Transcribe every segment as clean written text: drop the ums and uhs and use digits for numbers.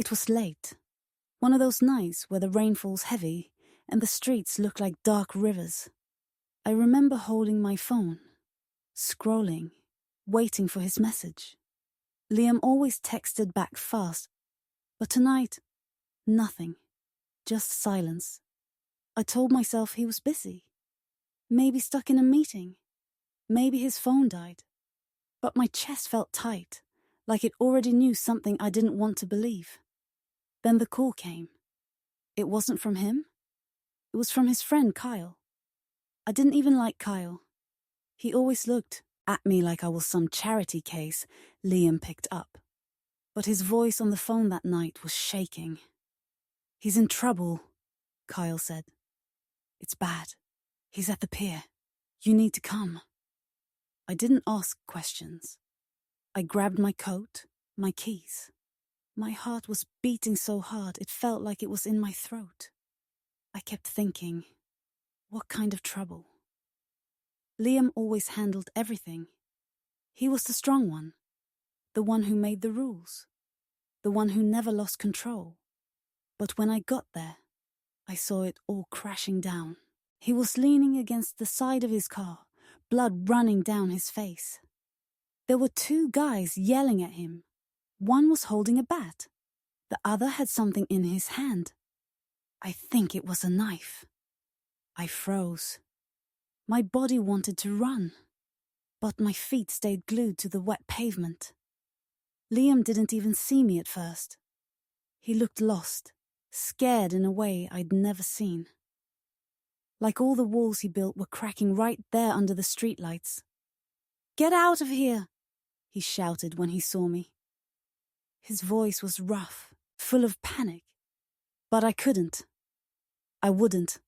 It was late. One of those nights where the rain falls heavy and the streets look like dark rivers. I remember holding my phone, scrolling, waiting for his message. Liam always texted back fast, but tonight, nothing. Just silence. I told myself he was busy. Maybe stuck in a meeting. Maybe his phone died. But my chest felt tight, like it already knew something I didn't want to believe. Then the call came. It wasn't from him. It was from his friend Kyle. I didn't even like Kyle. He always looked at me like I was some charity case Liam picked up. But his voice on the phone that night was shaking. "He's in trouble," Kyle said. "It's bad. He's at the pier. You need to come." I didn't ask questions. I grabbed my coat, my keys. My heart was beating so hard it felt like it was in my throat. I kept thinking, what kind of trouble? Liam always handled everything. He was the strong one, the one who made the rules, the one who never lost control. But when I got there, I saw it all crashing down. He was leaning against the side of his car, blood running down his face. There were two guys yelling at him. One was holding a bat. The other had something in his hand. I think it was a knife. I froze. My body wanted to run, but my feet stayed glued to the wet pavement. Liam didn't even see me at first. He looked lost, scared in a way I'd never seen. Like all the walls he built were cracking right there under the streetlights. "Get out of here!" he shouted when he saw me. His voice was rough, full of panic. But I couldn't. I wouldn't.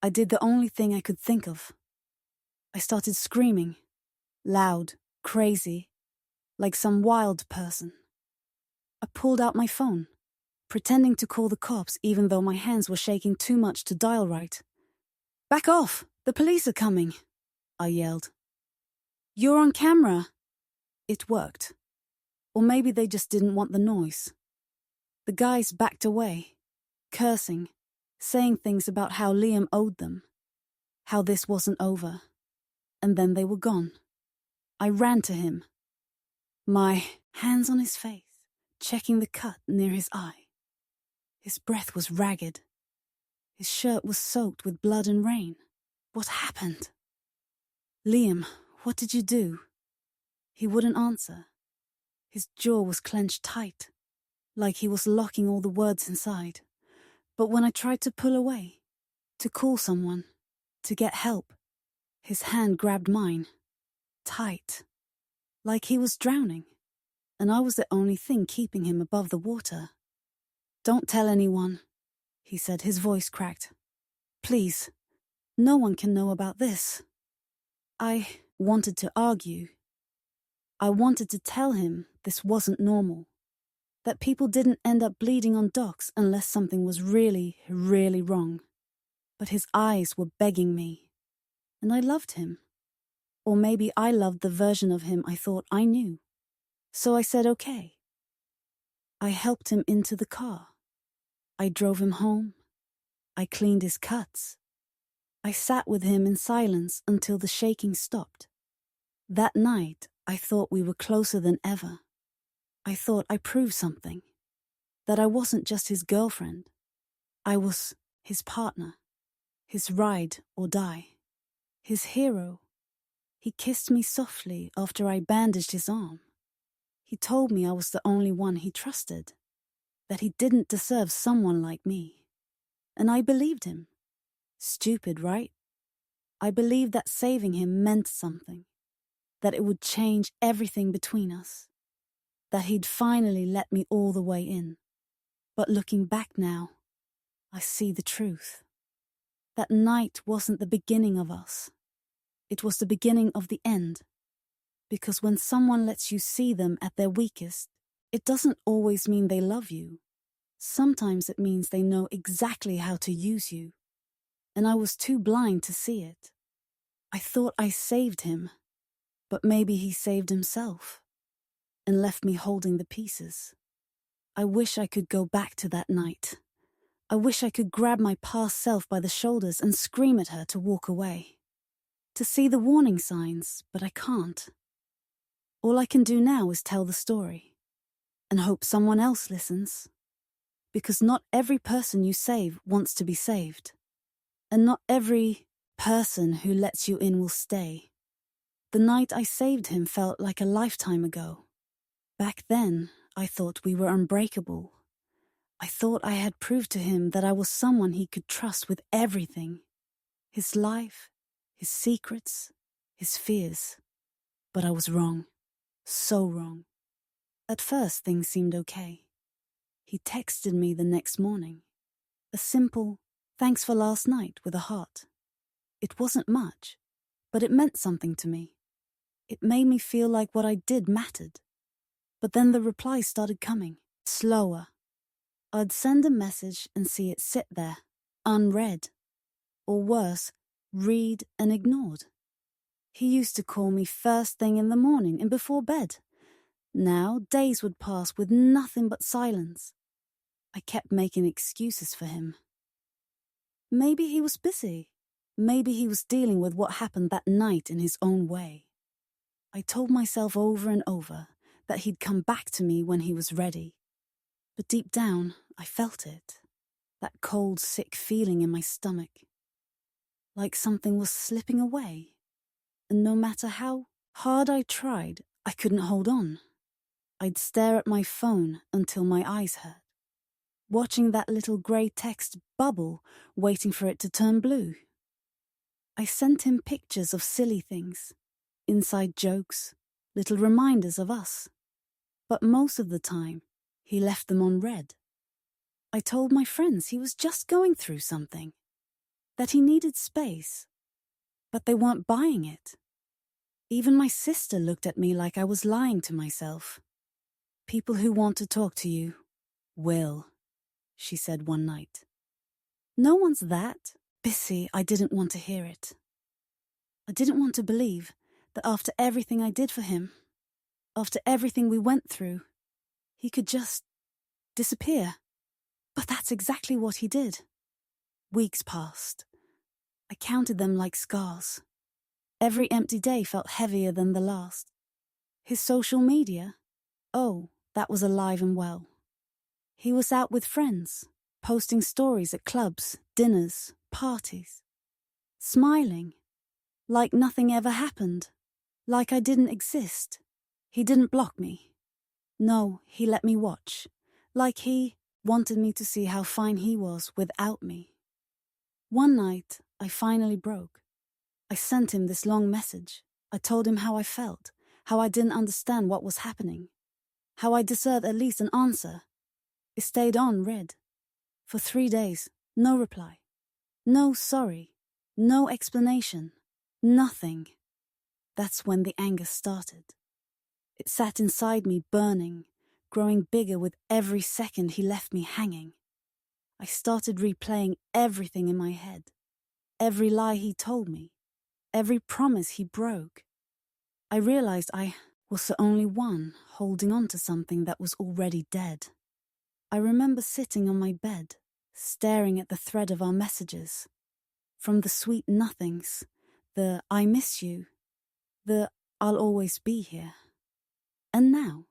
I did the only thing I could think of. I started screaming, loud, crazy, like some wild person. I pulled out my phone, pretending to call the cops even though my hands were shaking too much to dial right. "Back off! The police are coming!" I yelled. "You're on camera!" It worked. Or maybe they just didn't want the noise. The guys backed away, cursing, saying things about how Liam owed them, how this wasn't over. And then they were gone. I ran to him, my hands on his face, checking the cut near his eye. His breath was ragged. His shirt was soaked with blood and rain. What happened? "Liam, what did you do?" He wouldn't answer. His jaw was clenched tight, like he was locking all the words inside. But when I tried to pull away, to call someone, to get help, his hand grabbed mine, tight, like he was drowning, and I was the only thing keeping him above the water. "Don't tell anyone," he said, his voice cracked. "Please, no one can know about this." I wanted to argue. I wanted to tell him this wasn't normal, that people didn't end up bleeding on docks unless something was really, really wrong. But his eyes were begging me, and I loved him. Or maybe I loved the version of him I thought I knew. So I said okay. I helped him into the car. I drove him home. I cleaned his cuts. I sat with him in silence until the shaking stopped. That night, I thought we were closer than ever. I thought I proved something. That I wasn't just his girlfriend. I was his partner. His ride or die. His hero. He kissed me softly after I bandaged his arm. He told me I was the only one he trusted. That he didn't deserve someone like me. And I believed him. Stupid, right? I believed that saving him meant something. That it would change everything between us. That he'd finally let me all the way in. But looking back now, I see the truth. That night wasn't the beginning of us. It was the beginning of the end. Because when someone lets you see them at their weakest, it doesn't always mean they love you. Sometimes it means they know exactly how to use you. And I was too blind to see it. I thought I saved him, but maybe he saved himself and left me holding the pieces. I wish I could go back to that night. I wish I could grab my past self by the shoulders and scream at her to walk away. To see the warning signs, but I can't. All I can do now is tell the story and hope someone else listens. Because not every person you save wants to be saved. And not every person who lets you in will stay. The night I saved him felt like a lifetime ago. Back then, I thought we were unbreakable. I thought I had proved to him that I was someone he could trust with everything. His life, his secrets, his fears. But I was wrong. So wrong. At first, things seemed okay. He texted me the next morning. A simple, "Thanks for last night," with a heart. It wasn't much, but it meant something to me. It made me feel like what I did mattered. But then the replies started coming, slower. I'd send a message and see it sit there, unread. Or worse, read and ignored. He used to call me first thing in the morning and before bed. Now days would pass with nothing but silence. I kept making excuses for him. Maybe he was busy. Maybe he was dealing with what happened that night in his own way. I told myself over and over that he'd come back to me when he was ready. But deep down, I felt it. That cold, sick feeling in my stomach. Like something was slipping away. And no matter how hard I tried, I couldn't hold on. I'd stare at my phone until my eyes hurt. Watching that little grey text bubble, waiting for it to turn blue. I sent him pictures of silly things, inside jokes, little reminders of us. But most of the time, he left them on red. I told my friends he was just going through something, that he needed space, but they weren't buying it. Even my sister looked at me like I was lying to myself. "People who want to talk to you will," she said one night. "No one's that busy." I didn't want to hear it. I didn't want to believe that after everything I did for him, after everything we went through, he could just disappear. But that's exactly what he did. Weeks passed. I counted them like scars. Every empty day felt heavier than the last. His social media? Oh, that was alive and well. He was out with friends, posting stories at clubs, dinners, parties. Smiling, like nothing ever happened, like I didn't exist. He didn't block me. No, he let me watch, like he wanted me to see how fine he was without me. One night, I finally broke. I sent him this long message. I told him how I felt, how I didn't understand what was happening, how I deserved at least an answer. It stayed on read. For 3 days, no reply. No sorry. No explanation. Nothing. That's when the anger started. It sat inside me burning, growing bigger with every second he left me hanging. I started replaying everything in my head. Every lie he told me. Every promise he broke. I realized I was the only one holding on to something that was already dead. I remember sitting on my bed, staring at the thread of our messages. From the sweet nothings, the "I miss you," the "I'll always be here." And now,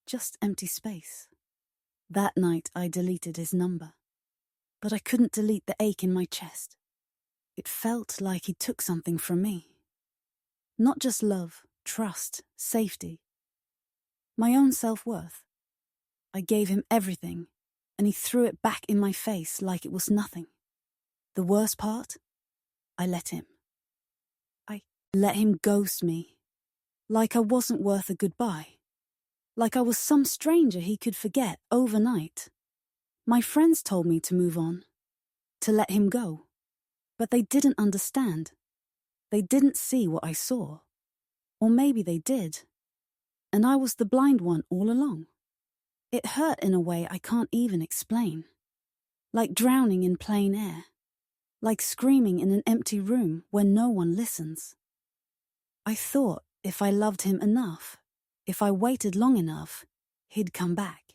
just empty space. That night I deleted his number. But I couldn't delete the ache in my chest. It felt like he took something from me. Not just love, trust, safety. My own self-worth. I gave him everything, and he threw it back in my face like it was nothing. The worst part? I let him. I let him ghost me. Like I wasn't worth a goodbye. Like I was some stranger he could forget overnight. My friends told me to move on, to let him go. But they didn't understand. They didn't see what I saw. Or maybe they did. And I was the blind one all along. It hurt in a way I can't even explain. Like drowning in plain air. Like screaming in an empty room where no one listens. I thought if I loved him enough, if I waited long enough, he'd come back.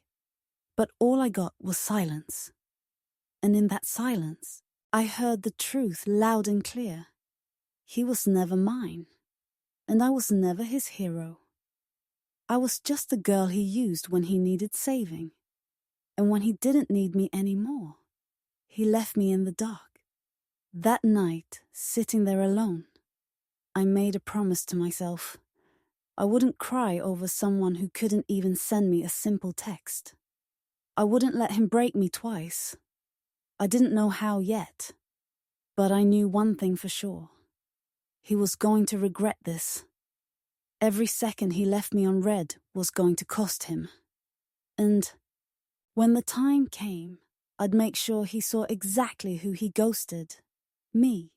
But all I got was silence. And in that silence, I heard the truth loud and clear. He was never mine, and I was never his hero. I was just the girl he used when he needed saving. And when he didn't need me anymore, he left me in the dark. That night, sitting there alone, I made a promise to myself. I wouldn't cry over someone who couldn't even send me a simple text. I wouldn't let him break me twice. I didn't know how yet, but I knew one thing for sure. He was going to regret this. Every second he left me on red was going to cost him. And when the time came, I'd make sure he saw exactly who he ghosted. Me.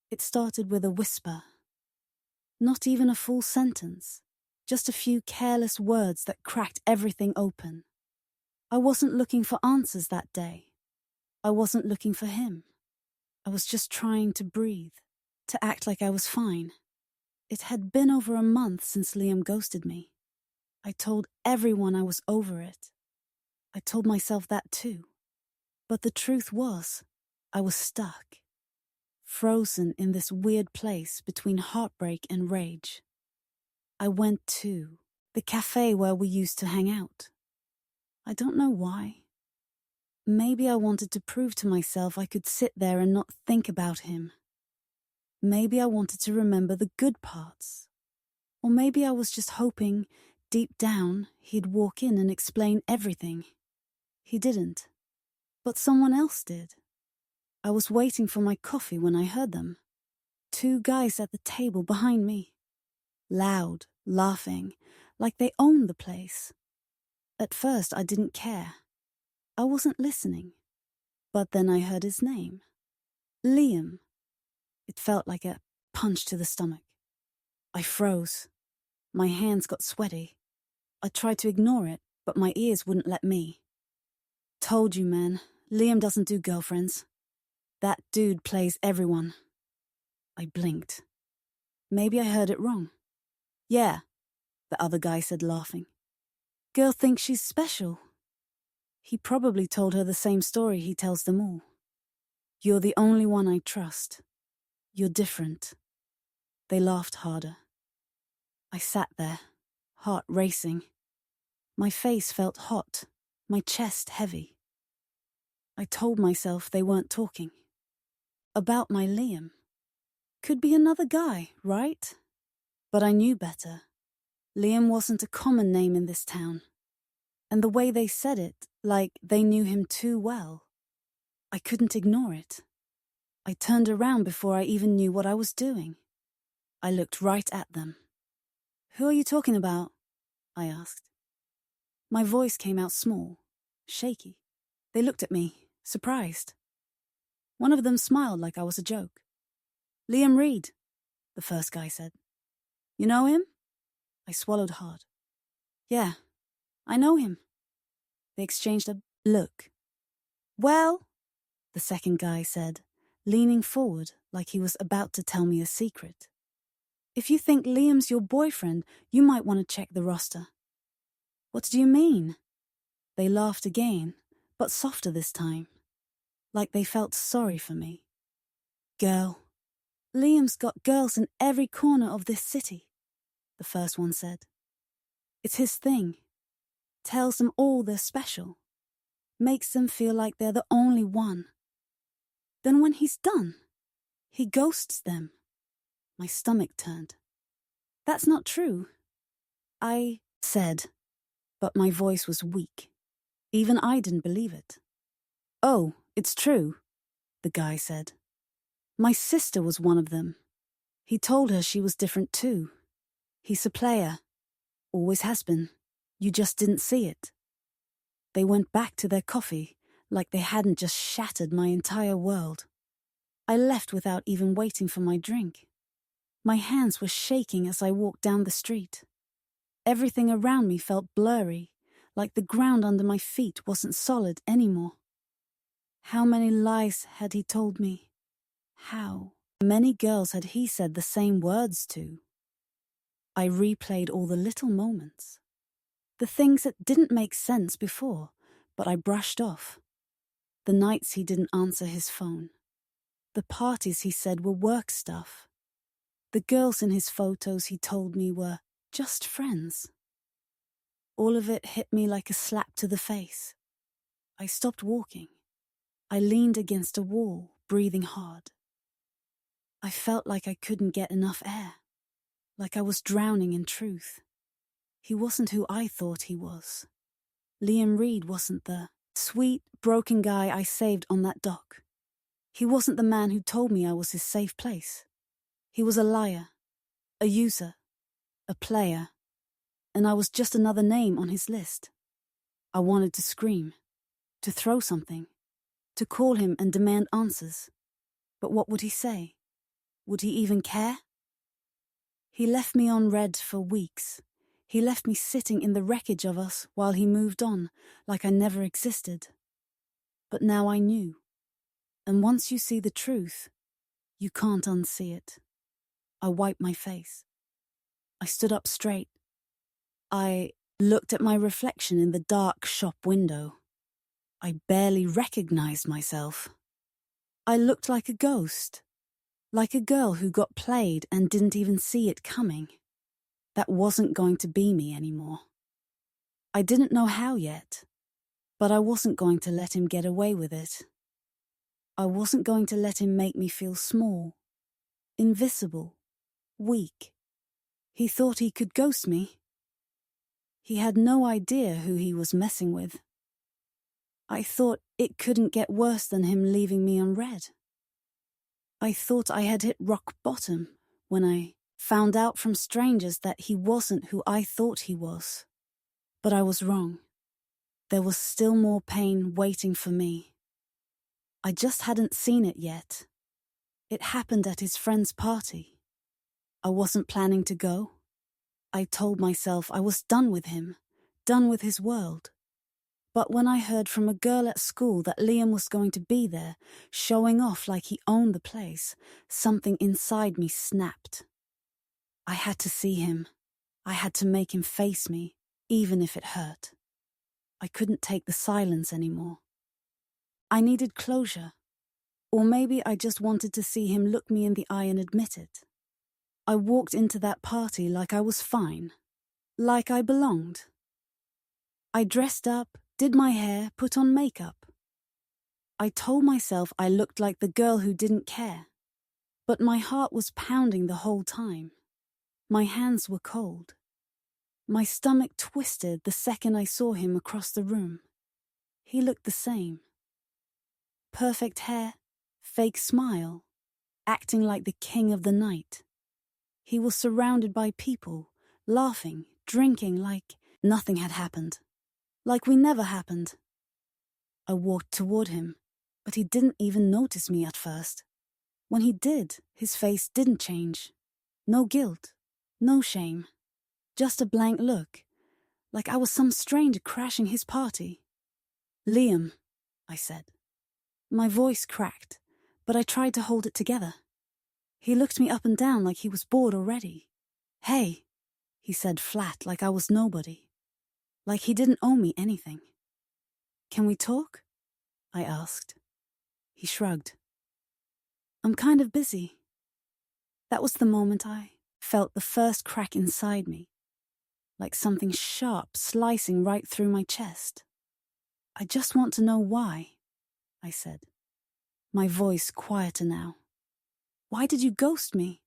It started with a whisper. Not even a full sentence. Just a few careless words that cracked everything open. I wasn't looking for answers that day. I wasn't looking for him. I was just trying to breathe, to act like I was fine. It had been over a month since Liam ghosted me. I told everyone I was over it. I told myself that too. But the truth was, I was stuck. Frozen in this weird place between heartbreak and rage. I went to the cafe where we used to hang out. I don't know why. Maybe I wanted to prove to myself I could sit there and not think about him. Maybe I wanted to remember the good parts. Or maybe I was just hoping, deep down, he'd walk in and explain everything. He didn't. But someone else did. I was waiting for my coffee when I heard them. 2 guys at the table behind me. Loud, laughing, like they owned the place. At first I didn't care. I wasn't listening. But then I heard his name. Liam. It felt like a punch to the stomach. I froze. My hands got sweaty. I tried to ignore it, but my ears wouldn't let me. Told you, man, Liam doesn't do girlfriends. That dude plays everyone. I blinked. Maybe I heard it wrong. Yeah, the other guy said, laughing. Girl thinks she's special. He probably told her the same story he tells them all. You're the only one I trust. You're different. They laughed harder. I sat there, heart racing. My face felt hot, my chest heavy. I told myself they weren't talking. About my Liam. Could be another guy, right? But I knew better. Liam wasn't a common name in this town. And the way they said it, like they knew him too well, I couldn't ignore it. I turned around before I even knew what I was doing. I looked right at them. Who are you talking about? I asked. My voice came out small, shaky. They looked at me, surprised. One of them smiled like I was a joke. Liam Reed, the first guy said. You know him? I swallowed hard. Yeah, I know him. They exchanged a look. Well, the second guy said, leaning forward like he was about to tell me a secret. If you think Liam's your boyfriend, you might want to check the roster. What do you mean? They laughed again, but softer this time, like they felt sorry for me. Girl. Liam's got girls in every corner of this city, the first one said. It's his thing. Tells them all they're special. Makes them feel like they're the only one. Then when he's done, he ghosts them. My stomach turned. That's not true, I said, but my voice was weak. Even I didn't believe it. Oh, it's true, the guy said. My sister was one of them. He told her she was different too. He's a player. Always has been. You just didn't see it. They went back to their coffee like they hadn't just shattered my entire world. I left without even waiting for my drink. My hands were shaking as I walked down the street. Everything around me felt blurry, like the ground under my feet wasn't solid anymore. How many lies had he told me? How many girls had he said the same words to? I replayed all the little moments. The things that didn't make sense before, but I brushed off. The nights he didn't answer his phone. The parties he said were work stuff. The girls in his photos he told me were just friends. All of it hit me like a slap to the face. I stopped walking. I leaned against a wall, breathing hard. I felt like I couldn't get enough air, like I was drowning in truth. He wasn't who I thought he was. Liam Reed wasn't the sweet, broken guy I saved on that dock. He wasn't the man who told me I was his safe place. He was a liar, a user, a player, and I was just another name on his list. I wanted to scream, to throw something, to call him and demand answers. But what would he say? Would he even care? He left me on red for weeks. He left me sitting in the wreckage of us while he moved on, like I never existed. But now I knew. And once you see the truth, you can't unsee it. I wiped my face. I stood up straight. I looked at my reflection in the dark shop window. I barely recognized myself. I looked like a ghost, like a girl who got played and didn't even see it coming. That wasn't going to be me anymore. I didn't know how yet, but I wasn't going to let him get away with it. I wasn't going to let him make me feel small, invisible, weak. He thought he could ghost me. He had no idea who he was messing with. I thought it couldn't get worse than him leaving me on red. I thought I had hit rock bottom when I found out from strangers that he wasn't who I thought he was. But I was wrong. There was still more pain waiting for me. I just hadn't seen it yet. It happened at his friend's party. I wasn't planning to go. I told myself I was done with him, done with his world. But when I heard from a girl at school that Liam was going to be there, showing off like he owned the place, something inside me snapped. I had to see him. I had to make him face me, even if it hurt. I couldn't take the silence anymore. I needed closure. Or maybe I just wanted to see him look me in the eye and admit it. I walked into that party like I was fine, like I belonged. I dressed up, did my hair, put on makeup. I told myself I looked like the girl who didn't care. But my heart was pounding the whole time. My hands were cold. My stomach twisted the second I saw him across the room. He looked the same. Perfect hair, fake smile, acting like the king of the night. He was surrounded by people, laughing, drinking like nothing had happened. Like we never happened. I walked toward him, but he didn't even notice me at first. When he did, his face didn't change. No guilt, no shame. Just a blank look, like I was some stranger crashing his party. "Liam," I said. My voice cracked, but I tried to hold it together. He looked me up and down like he was bored already. "Hey," he said flat, like I was nobody. Like he didn't owe me anything. "Can we talk?" I asked. He shrugged. "I'm kind of busy." That was the moment I felt the first crack inside me, like something sharp slicing right through my chest. "I just want to know why," I said, my voice quieter now. "Why did you ghost me?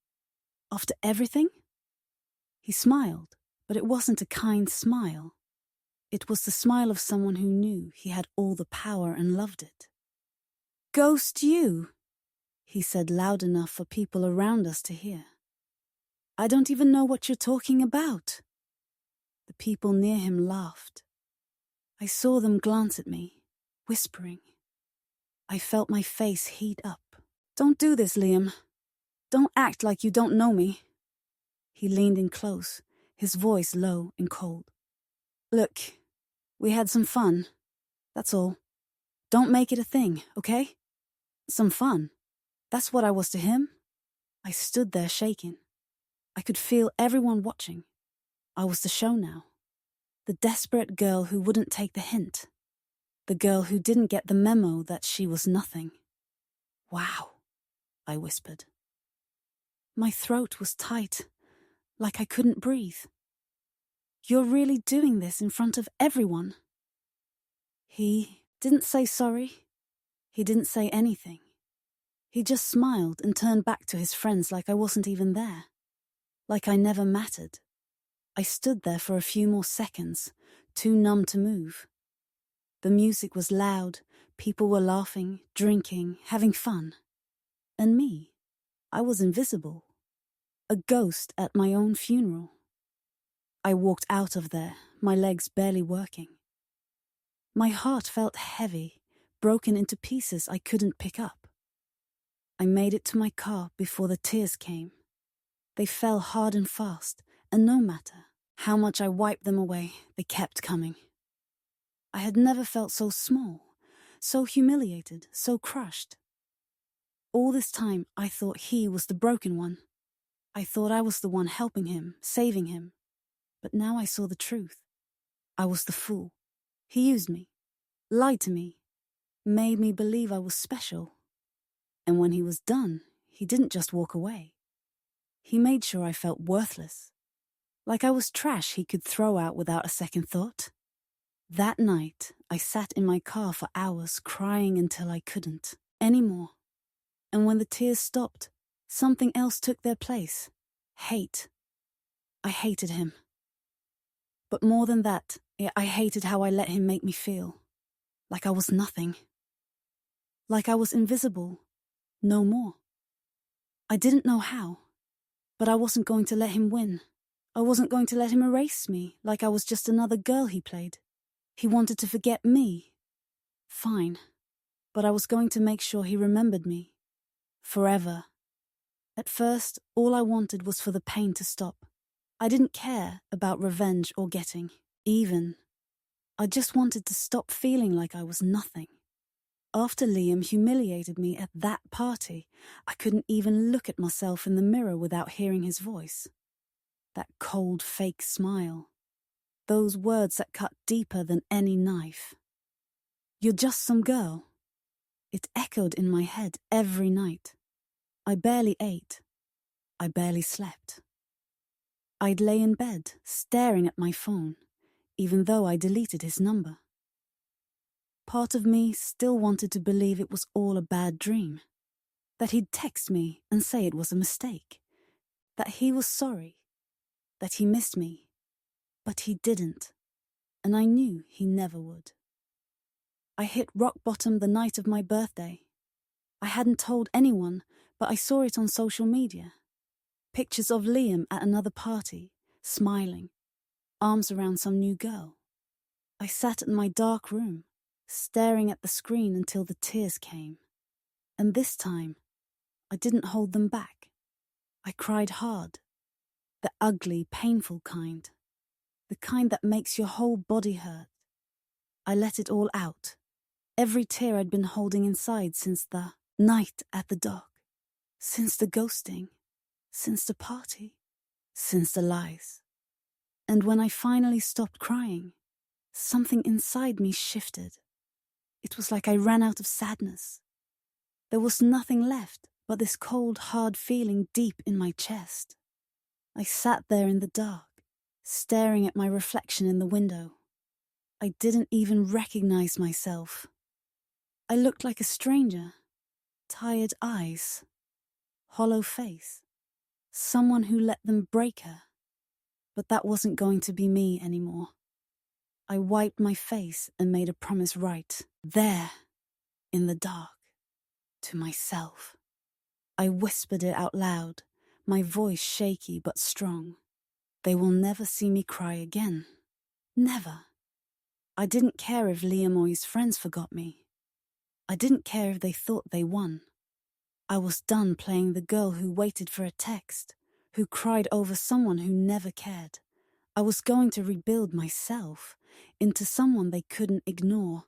After everything?" He smiled, but it wasn't a kind smile. It was the smile of someone who knew he had all the power and loved it. "Ghost you?" he said loud enough for people around us to hear. "I don't even know what you're talking about." The people near him laughed. I saw them glance at me, whispering. I felt my face heat up. "Don't do this, Liam. Don't act like you don't know me." He leaned in close, his voice low and cold. "Look, we had some fun. That's all. Don't make it a thing, okay? Some fun. That's what I was to him." I stood there shaking. I could feel everyone watching. I was the show now. The desperate girl who wouldn't take the hint. The girl who didn't get the memo that she was nothing. Wow, I whispered. My throat was tight, like I couldn't breathe. You're really doing this in front of everyone? He didn't say sorry. He didn't say anything. He just smiled and turned back to his friends like I wasn't even there. Like I never mattered. I stood there for a few more seconds, too numb to move. The music was loud, people were laughing, drinking, having fun. And me, I was invisible. A ghost at my own funeral. I walked out of there, my legs barely working. My heart felt heavy, broken into pieces I couldn't pick up. I made it to my car before the tears came. They fell hard and fast, and no matter how much I wiped them away, they kept coming. I had never felt so small, so humiliated, so crushed. All this time, I thought he was the broken one. I thought I was the one helping him, saving him. But now I saw the truth. I was the fool. He used me, lied to me, made me believe I was special. And when he was done, he didn't just walk away. He made sure I felt worthless, like I was trash he could throw out without a second thought. That night, I sat in my car for hours crying until I couldn't anymore. And when the tears stopped, something else took their place. Hate. I hated him. But more than that, I hated how I let him make me feel. Like I was nothing. Like I was invisible. No more. I didn't know how, but I wasn't going to let him win. I wasn't going to let him erase me like I was just another girl he played. He wanted to forget me. Fine. But I was going to make sure he remembered me. Forever. At first, all I wanted was for the pain to stop. I didn't care about revenge or getting even. I just wanted to stop feeling like I was nothing. After Liam humiliated me at that party, I couldn't even look at myself in the mirror without hearing his voice. That cold, fake smile. Those words that cut deeper than any knife. You're just some girl. It echoed in my head every night. I barely ate. I barely slept. I'd lay in bed, staring at my phone, even though I deleted his number. Part of me still wanted to believe it was all a bad dream. That he'd text me and say it was a mistake. That he was sorry. That he missed me. But he didn't. And I knew he never would. I hit rock bottom the night of my birthday. I hadn't told anyone, but I saw it on social media. Pictures of Liam at another party, smiling, arms around some new girl. I sat in my dark room, staring at the screen until the tears came. And this time, I didn't hold them back. I cried hard. The ugly, painful kind. The kind that makes your whole body hurt. I let it all out. Every tear I'd been holding inside since the night at the dock. Since the ghosting. Since the party. Since the lies. And when I finally stopped crying, something inside me shifted. It was like I ran out of sadness. There was nothing left but this cold, hard feeling deep in my chest. I sat there in the dark, staring at my reflection in the window. I didn't even recognize myself. I looked like a stranger. Tired eyes. Hollow face. Someone who let them break her. But that wasn't going to be me anymore. I wiped my face and made a promise right there, in the dark, to myself. I whispered it out loud, my voice shaky but strong. They will never see me cry again. Never. I didn't care if Liam or his friends forgot me. I didn't care if they thought they won. I was done playing the girl who waited for a text, who cried over someone who never cared. I was going to rebuild myself into someone they couldn't ignore,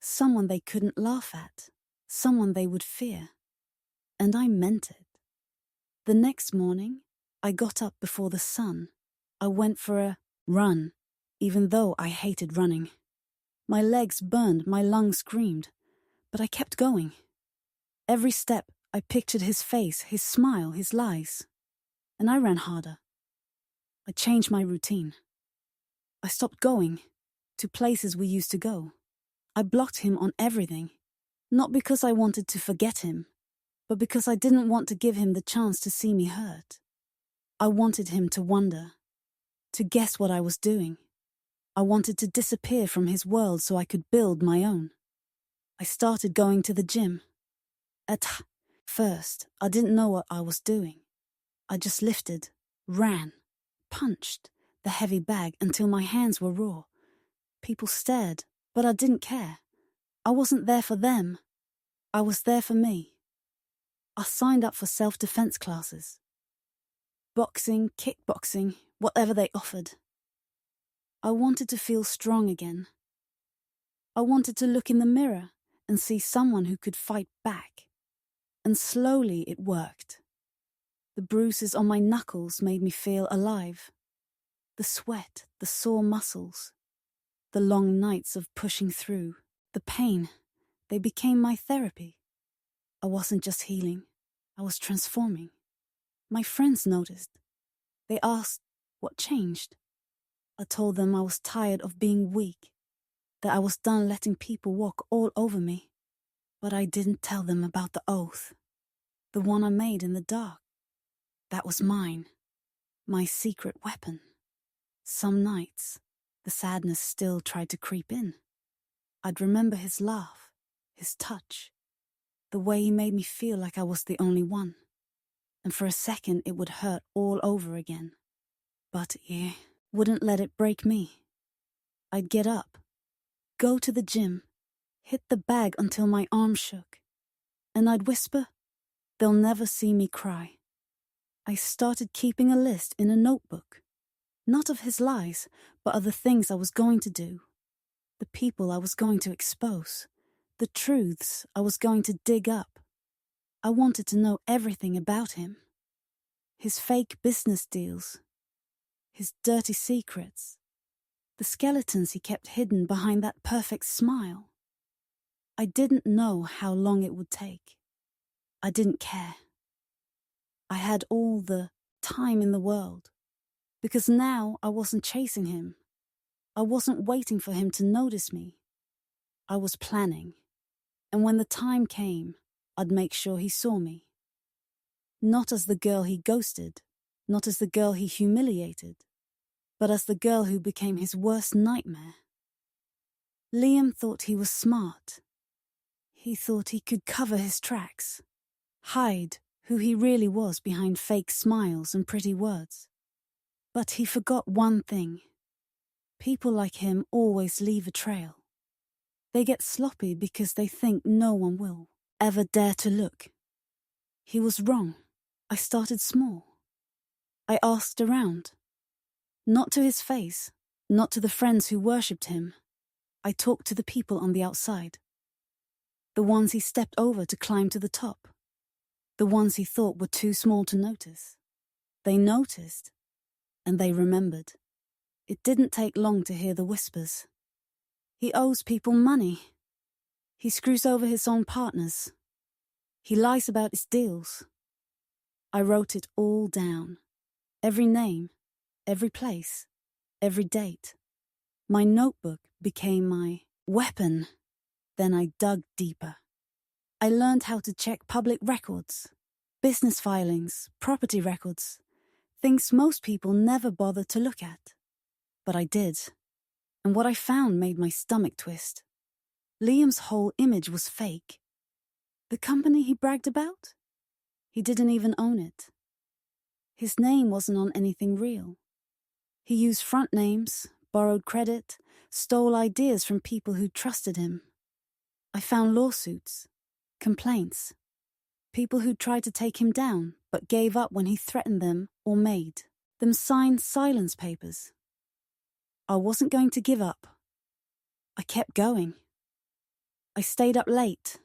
someone they couldn't laugh at, someone they would fear. And I meant it. The next morning, I got up before the sun. I went for a run, even though I hated running. My legs burned, my lungs screamed, but I kept going. Every step, I pictured his face, his smile, his lies. And I ran harder. I changed my routine. I stopped going to places we used to go. I blocked him on everything, not because I wanted to forget him, but because I didn't want to give him the chance to see me hurt. I wanted him to wonder, to guess what I was doing. I wanted to disappear from his world so I could build my own. I started going to the gym. At first, I didn't know what I was doing. I just lifted, ran, punched the heavy bag until my hands were raw. People stared, but I didn't care. I wasn't there for them. I was there for me. I signed up for self-defense classes. Boxing, kickboxing, whatever they offered. I wanted to feel strong again. I wanted to look in the mirror and see someone who could fight back. And slowly it worked. The bruises on my knuckles made me feel alive. The sweat, the sore muscles, the long nights of pushing through, the pain, they became my therapy. I wasn't just healing, I was transforming. My friends noticed. They asked what changed. I told them I was tired of being weak, that I was done letting people walk all over me. But I didn't tell them about the oath, the one I made in the dark. That was mine, my secret weapon. Some nights, the sadness still tried to creep in. I'd remember his laugh, his touch, the way he made me feel like I was the only one. And for a second it would hurt all over again. But he wouldn't let it break me. I'd get up, go to the gym, hit the bag until my arm shook. And I'd whisper, "They'll never see me cry." I started keeping a list in a notebook. Not of his lies, but of the things I was going to do. The people I was going to expose. The truths I was going to dig up. I wanted to know everything about him. His fake business deals. His dirty secrets. The skeletons he kept hidden behind that perfect smile. I didn't know how long it would take. I didn't care. I had all the time in the world. Because now I wasn't chasing him. I wasn't waiting for him to notice me. I was planning. And when the time came, I'd make sure he saw me. Not as the girl he ghosted, not as the girl he humiliated, but as the girl who became his worst nightmare. Liam thought he was smart. He thought he could cover his tracks, hide who he really was behind fake smiles and pretty words. But he forgot one thing. People like him always leave a trail. They get sloppy because they think no one will ever dare to look. He was wrong. I started small. I asked around. Not to his face, not to the friends who worshipped him. I talked to the people on the outside. The ones he stepped over to climb to the top. The ones he thought were too small to notice. They noticed, and they remembered. It didn't take long to hear the whispers. He owes people money. He screws over his own partners. He lies about his deals. I wrote it all down. Every name, every place, every date. My notebook became my weapon. Then I dug deeper. I learned how to check public records, business filings, property records, things most people never bother to look at. But I did. And what I found made my stomach twist. Liam's whole image was fake. The company he bragged about? He didn't even own it. His name wasn't on anything real. He used front names, borrowed credit, stole ideas from people who trusted him. I found lawsuits, complaints, people who tried to take him down but gave up when he threatened them or made them sign silence papers. I wasn't going to give up. I kept going. I stayed up late,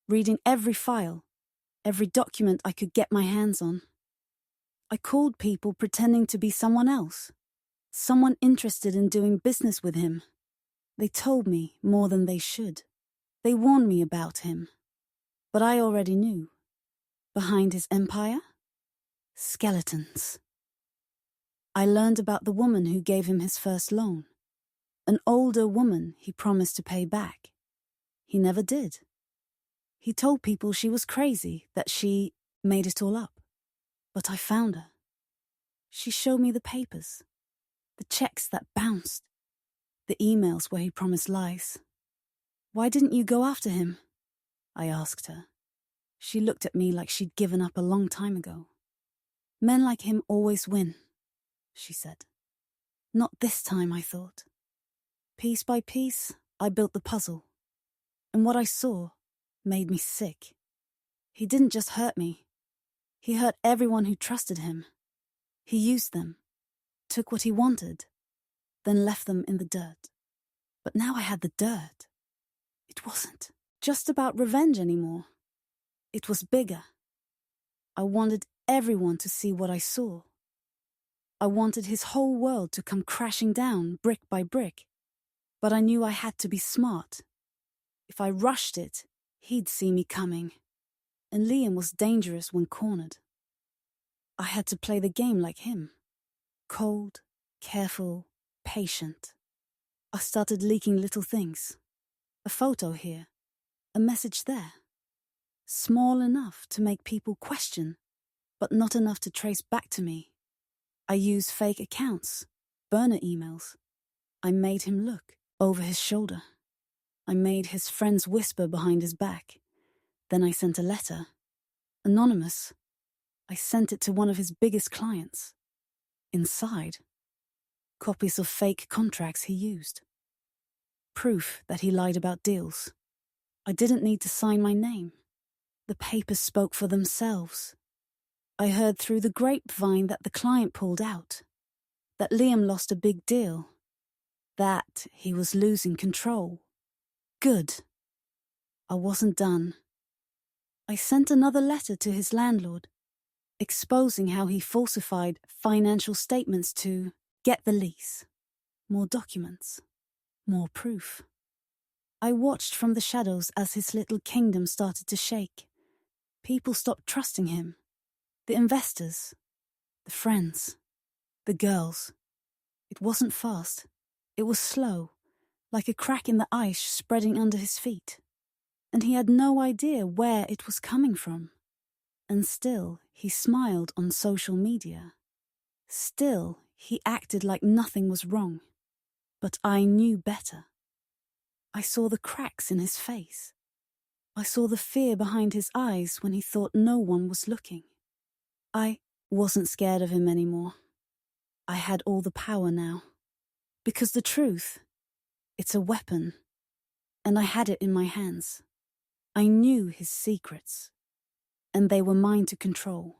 reading every file, every document I could get my hands on. I called people pretending to be someone else, someone interested in doing business with him. They told me more than they should. They warned me about him. But I already knew. Behind his empire? Skeletons. I learned about the woman who gave him his first loan. An older woman he promised to pay back. He never did. He told people she was crazy, that she made it all up. But I found her. She showed me the papers, the checks that bounced, the emails where he promised lies. "Why didn't you go after him?" I asked her. She looked at me like she'd given up a long time ago. "Men like him always win," she said. Not this time, I thought. Piece by piece, I built the puzzle. And what I saw made me sick. He didn't just hurt me. He hurt everyone who trusted him. He used them, took what he wanted, then left them in the dirt. But now I had the dirt. It wasn't just about revenge anymore. It was bigger. I wanted everyone to see what I saw. I wanted his whole world to come crashing down brick by brick. But I knew I had to be smart. If I rushed it, he'd see me coming. And Liam was dangerous when cornered. I had to play the game like him. Cold, careful, patient. I started leaking little things. A photo here, a message there. Small enough to make people question, but not enough to trace back to me. I used fake accounts, burner emails. I made him look over his shoulder. I made his friends whisper behind his back. Then I sent a letter. Anonymous. I sent it to one of his biggest clients. Inside, copies of fake contracts he used. Proof that he lied about deals. I didn't need to sign my name. The papers spoke for themselves. I heard through the grapevine that the client pulled out, that Liam lost a big deal, that he was losing control. Good. I wasn't done. I sent another letter to his landlord, exposing how he falsified financial statements to get the lease. More documents. More proof. I watched from the shadows as his little kingdom started to shake. People stopped trusting him. The investors. The friends. The girls. It wasn't fast. It was slow, like a crack in the ice spreading under his feet. And he had no idea where it was coming from. And still, he smiled on social media. Still, he acted like nothing was wrong. But I knew better. I saw the cracks in his face. I saw the fear behind his eyes when he thought no one was looking. I wasn't scared of him anymore. I had all the power now. Because the truth, it's a weapon. And I had it in my hands. I knew his secrets. And they were mine to control.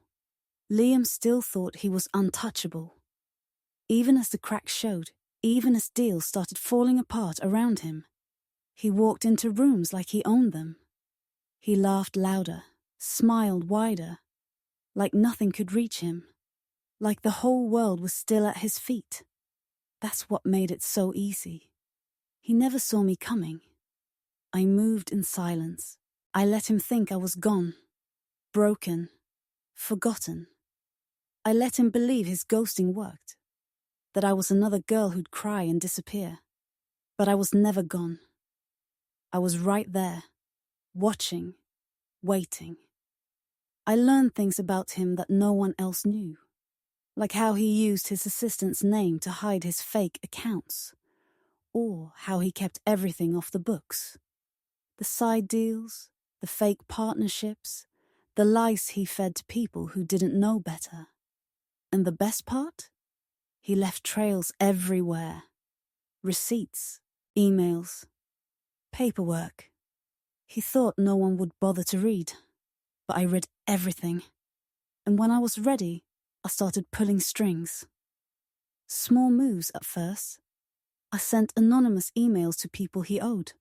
Liam still thought he was untouchable. Even as the cracks showed, even as deals started falling apart around him, he walked into rooms like he owned them. He laughed louder, smiled wider, like nothing could reach him, like the whole world was still at his feet. That's what made it so easy. He never saw me coming. I moved in silence. I let him think I was gone, broken, forgotten. I let him believe his ghosting worked, that I was another girl who'd cry and disappear. But I was never gone. I was right there, watching, waiting. I learned things about him that no one else knew, like how he used his assistant's name to hide his fake accounts, or how he kept everything off the books. The side deals, the fake partnerships, the lies he fed to people who didn't know better. And the best part? He left trails everywhere. Receipts, emails, paperwork. He thought no one would bother to read, but I read everything. And when I was ready, I started pulling strings. Small moves at first. I sent anonymous emails to people he owed.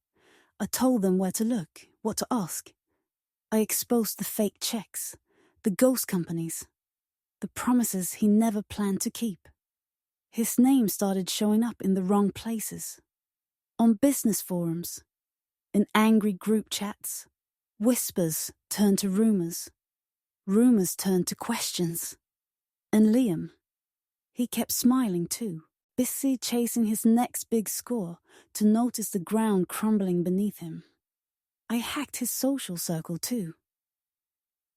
I told them where to look, what to ask. I exposed the fake checks, the ghost companies, the promises he never planned to keep. His name started showing up in the wrong places. On business forums, in angry group chats, whispers turned to rumors. Rumors turned to questions. And Liam, he kept smiling too, busy chasing his next big score to notice the ground crumbling beneath him. I hacked his social circle too.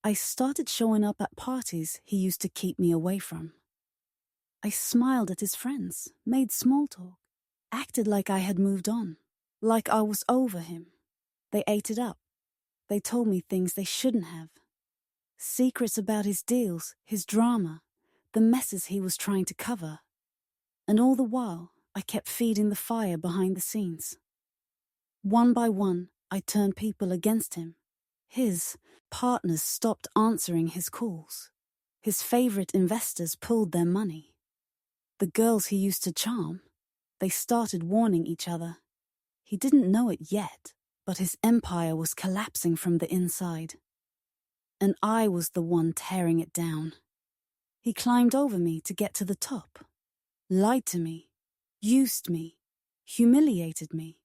I started showing up at parties he used to keep me away from. I smiled at his friends, made small talk, acted like I had moved on, like I was over him. They ate it up. They told me things they shouldn't have. Secrets about his deals, his drama, the messes he was trying to cover. And all the while, I kept feeding the fire behind the scenes. One by one, I turned people against him. His partners stopped answering his calls. His favorite investors pulled their money. The girls he used to charm, they started warning each other. He didn't know it yet, but his empire was collapsing from the inside. And I was the one tearing it down. He climbed over me to get to the top, lied to me, used me, humiliated me.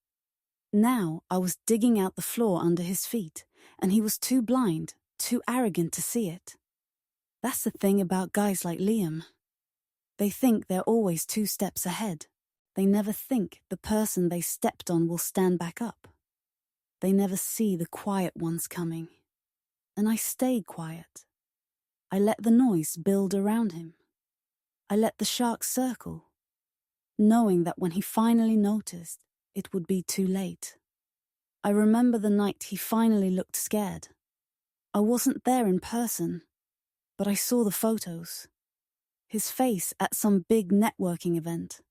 Now I was digging out the floor under his feet, and he was too blind, too arrogant to see it. That's the thing about guys like Liam. They think they're always 2 steps ahead. They never think the person they stepped on will stand back up. They never see the quiet ones coming. And I stayed quiet. I let the noise build around him. I let the shark circle, knowing that when he finally noticed, it would be too late. I remember the night he finally looked scared. I wasn't there in person, but I saw the photos. His face at some big networking event.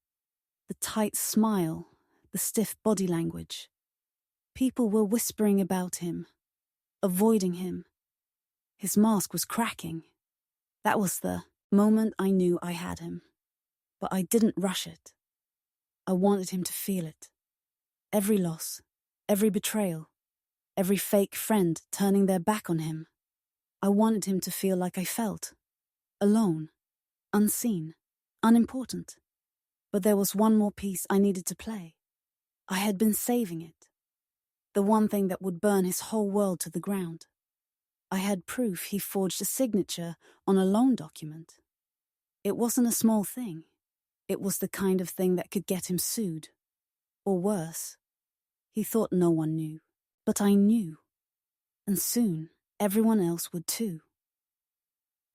The tight smile, the stiff body language. People were whispering about him, avoiding him. His mask was cracking. That was the moment I knew I had him. But I didn't rush it. I wanted him to feel it. Every loss, every betrayal, every fake friend turning their back on him. I wanted him to feel like I felt. Alone, unseen, unimportant. But there was one more piece I needed to play. I had been saving it. The one thing that would burn his whole world to the ground. I had proof he forged a signature on a loan document. It wasn't a small thing. It was the kind of thing that could get him sued. Or worse. He thought no one knew. But I knew. And soon, everyone else would too.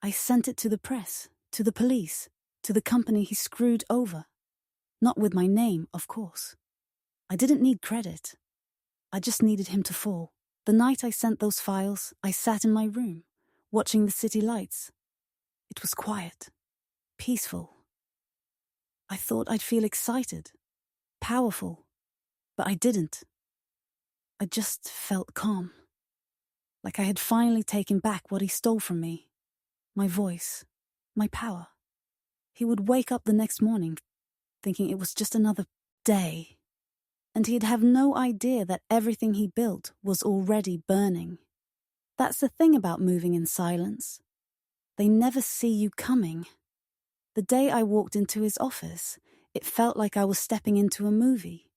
I sent it to the press, to the police, to the company he screwed over. Not with my name, of course. I didn't need credit. I just needed him to fall. The night I sent those files, I sat in my room, watching the city lights. It was quiet, peaceful. I thought I'd feel excited, powerful, but I didn't. I just felt calm, like I had finally taken back what he stole from me. My voice, my power. He would wake up the next morning, thinking it was just another day. And he'd have no idea that everything he built was already burning. That's the thing about moving in silence. They never see you coming. The day I walked into his office, it felt like I was stepping into a movie.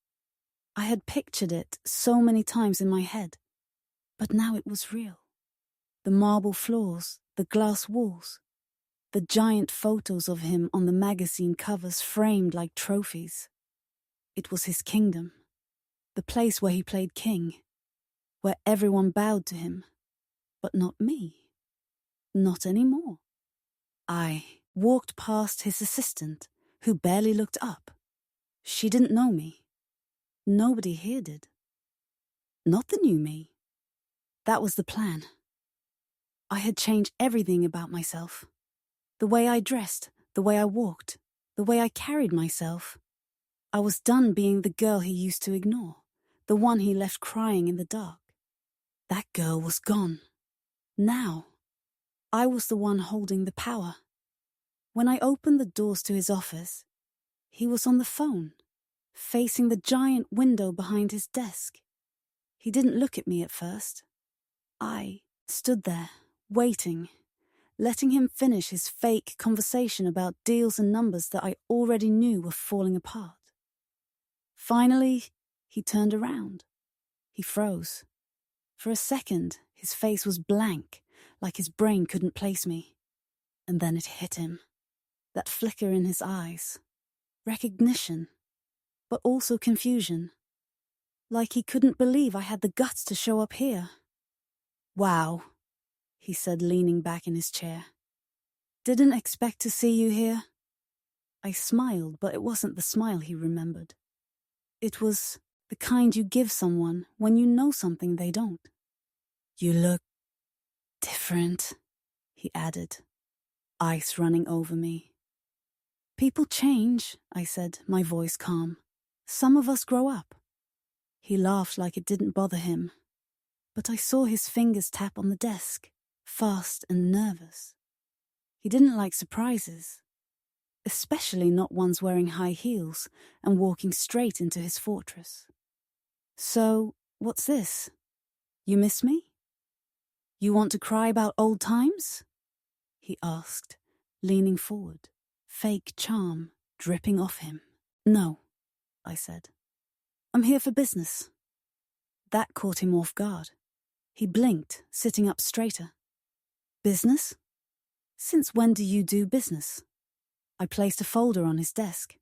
I had pictured it so many times in my head, but now it was real. The marble floors, the glass walls, the giant photos of him on the magazine covers framed like trophies. It was his kingdom. The place where he played king, where everyone bowed to him, but not me. Not anymore. I walked past his assistant, who barely looked up. She didn't know me. Nobody here did. Not the new me. That was the plan. I had changed everything about myself. The way I dressed, the way I walked, the way I carried myself. I was done being the girl he used to ignore. The one he left crying in the dark. That girl was gone. Now, I was the one holding the power. When I opened the doors to his office, he was on the phone, facing the giant window behind his desk. He didn't look at me at first. I stood there, waiting, letting him finish his fake conversation about deals and numbers that I already knew were falling apart. Finally, He turned around. He froze. For a second, his face was blank, like his brain couldn't place me. And then it hit him. That flicker in his eyes. Recognition, but also confusion. Like he couldn't believe I had the guts to show up here. "Wow," he said, leaning back in his chair. "Didn't expect to see you here." I smiled, but it wasn't the smile he remembered. It was the kind you give someone when you know something they don't. "You look different," he added, ice running over me. "People change," I said, my voice calm. "Some of us grow up." He laughed like it didn't bother him, but I saw his fingers tap on the desk, fast and nervous. He didn't like surprises, especially not ones wearing high heels and walking straight into his fortress. "So, what's this? You miss me? You want to cry about old times?" he asked, leaning forward, fake charm dripping off him. "No," I said. "I'm here for business." That caught him off guard. He blinked, sitting up straighter. "Business? Since when do you do business?" I placed a folder on his desk.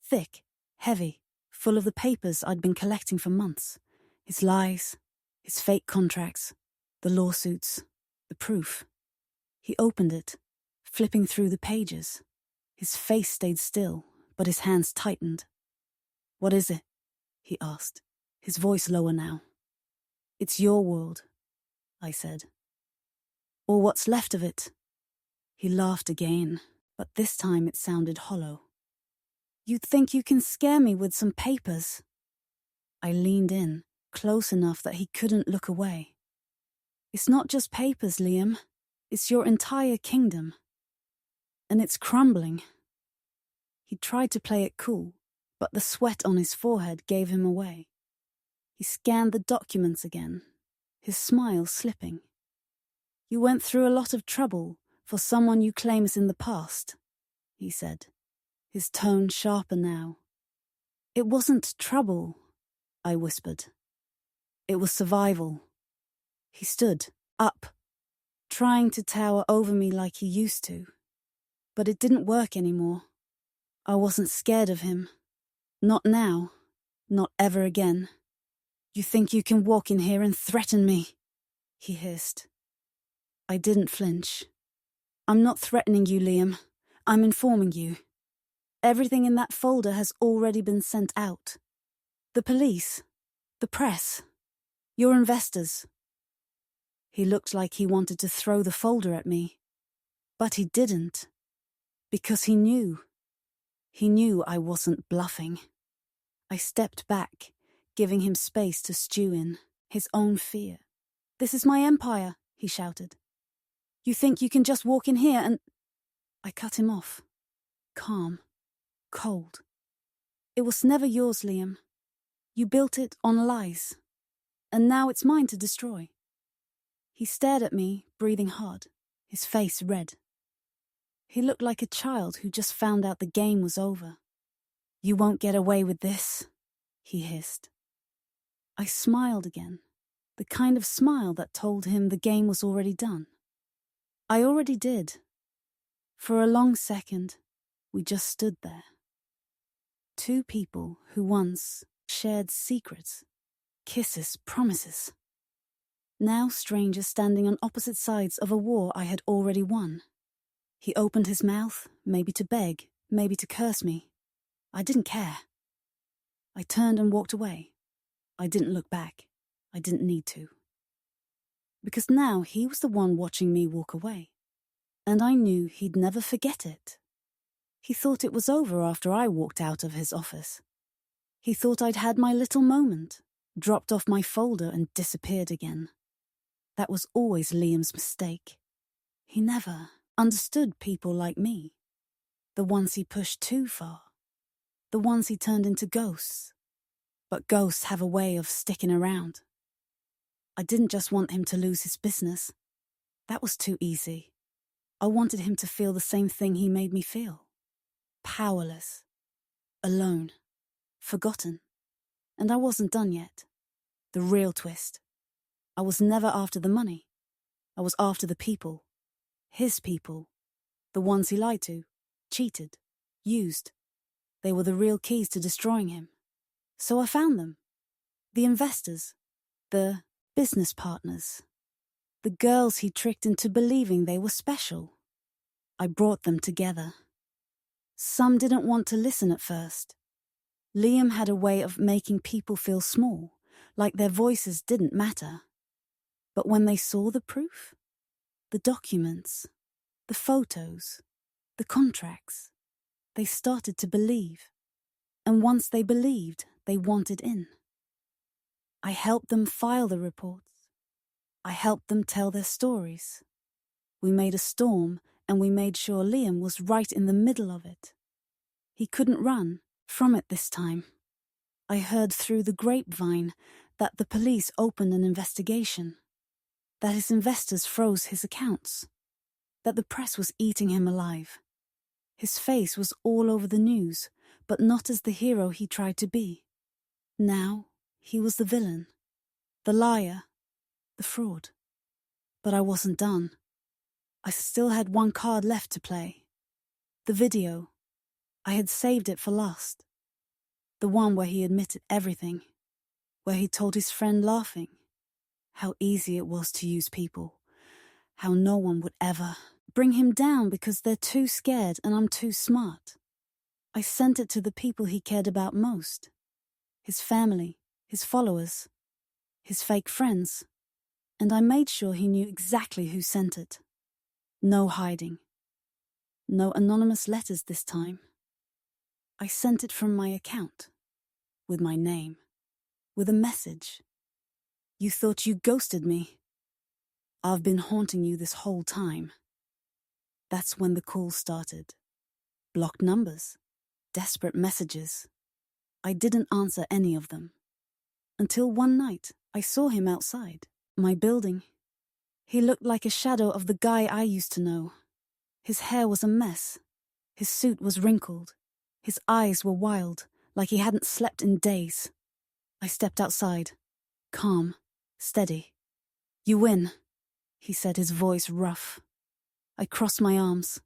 Thick, heavy, full of the papers I'd been collecting for months. His lies, his fake contracts, the lawsuits, the proof. He opened it, flipping through the pages. His face stayed still, but his hands tightened. "What is it?" he asked, his voice lower now. "It's your world," I said. "Or what's left of it." He laughed again, but this time it sounded hollow. "You think you can scare me with some papers?" I leaned in, close enough that he couldn't look away. "It's not just papers, Liam. It's your entire kingdom. And it's crumbling." He tried to play it cool, but the sweat on his forehead gave him away. He scanned the documents again, his smile slipping. "You went through a lot of trouble for someone you claim is in the past," he said, his tone sharper now. "It wasn't trouble," I whispered. "It was survival." He stood, up, trying to tower over me like he used to. But it didn't work anymore. I wasn't scared of him. Not now. Not ever again. "You think you can walk in here and threaten me?" he hissed. I didn't flinch. "I'm not threatening you, Liam. I'm informing you. Everything in that folder has already been sent out. The police, the press, your investors." He looked like he wanted to throw the folder at me. But he didn't. Because he knew. He knew I wasn't bluffing. I stepped back, giving him space to stew in, his own fear. "This is my empire," he shouted. "You think you can just walk in here and—" I cut him off. Calm. Cold. "It was never yours, Liam. You built it on lies. And now it's mine to destroy." He stared at me, breathing hard, his face red. He looked like a child who just found out the game was over. "You won't get away with this," he hissed. I smiled again, the kind of smile that told him the game was already done. I already did. For a long second, we just stood there. Two people who once shared secrets, kisses, promises. Now strangers standing on opposite sides of a war I had already won. He opened his mouth, maybe to beg, maybe to curse me. I didn't care. I turned and walked away. I didn't look back. I didn't need to. Because now he was the one watching me walk away. And I knew he'd never forget it. He thought it was over after I walked out of his office. He thought I'd had my little moment, dropped off my folder and disappeared again. That was always Liam's mistake. He never understood people like me. The ones he pushed too far. The ones he turned into ghosts. But ghosts have a way of sticking around. I didn't just want him to lose his business. That was too easy. I wanted him to feel the same thing he made me feel. Powerless. Alone. Forgotten. And I wasn't done yet. The real twist. I was never after the money. I was after the people. His people. The ones he lied to, cheated, used. They were the real keys to destroying him. So I found them. The investors. The business partners. The girls he tricked into believing they were special. I brought them together. Some didn't want to listen at first. Liam had a way of making people feel small, like their voices didn't matter. But when they saw the proof, the documents, the photos, the contracts, they started to believe. And once they believed, they wanted in. I helped them file the reports. I helped them tell their stories. We made a storm, and we made sure Liam was right in the middle of it. He couldn't run from it this time. I heard through the grapevine that the police opened an investigation, that his investors froze his accounts, that the press was eating him alive. His face was all over the news, but not as the hero he tried to be. Now he was the villain, the liar, the fraud. But I wasn't done. I still had one card left to play. The video. I had saved it for last. The one where he admitted everything, where he told his friend laughing how easy it was to use people, how no one would ever bring him down because they're too scared and I'm too smart. I sent it to the people he cared about most. His family, his followers, his fake friends. And I made sure he knew exactly who sent it. No hiding. No anonymous letters this time. I sent it from my account, with my name, with a message. You thought you ghosted me. I've been haunting you this whole time. That's when the calls started. Blocked numbers, desperate messages. I didn't answer any of them. Until one night, I saw him outside my building. He looked like a shadow of the guy I used to know. His hair was a mess. His suit was wrinkled. His eyes were wild, like he hadn't slept in days. I stepped outside, calm, steady. You win, he said, his voice rough. I crossed my arms.